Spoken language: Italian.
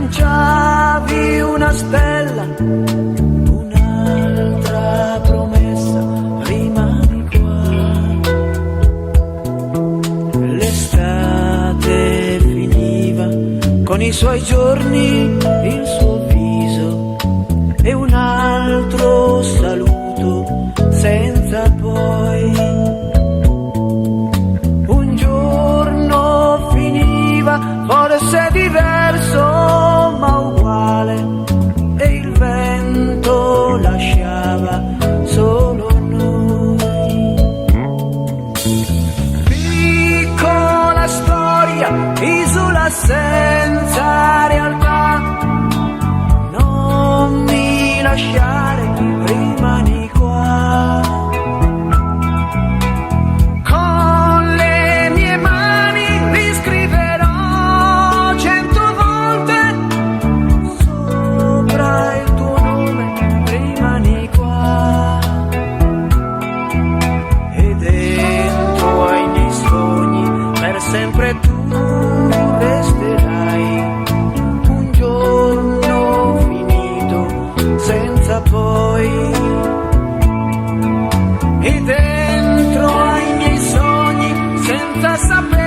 lanciavi una stella, un'altra promessa, rimani qua. L'estate finiva con i suoi giorni, il suo viso e un altro saluto senza poi. Un giorno finiva, forse diverso ma uguale, e il vento lasciava solo noi. Piccola storia, isola senza realtà, non mi lasciare, rimani qua. Con le mie mani riscriverò 100 volte sopra il tuo nome, rimani qua. E dentro ai miei sogni per sempre tu resterai. Un giorno finito senza poi. E dentro ai miei sogni senza sapere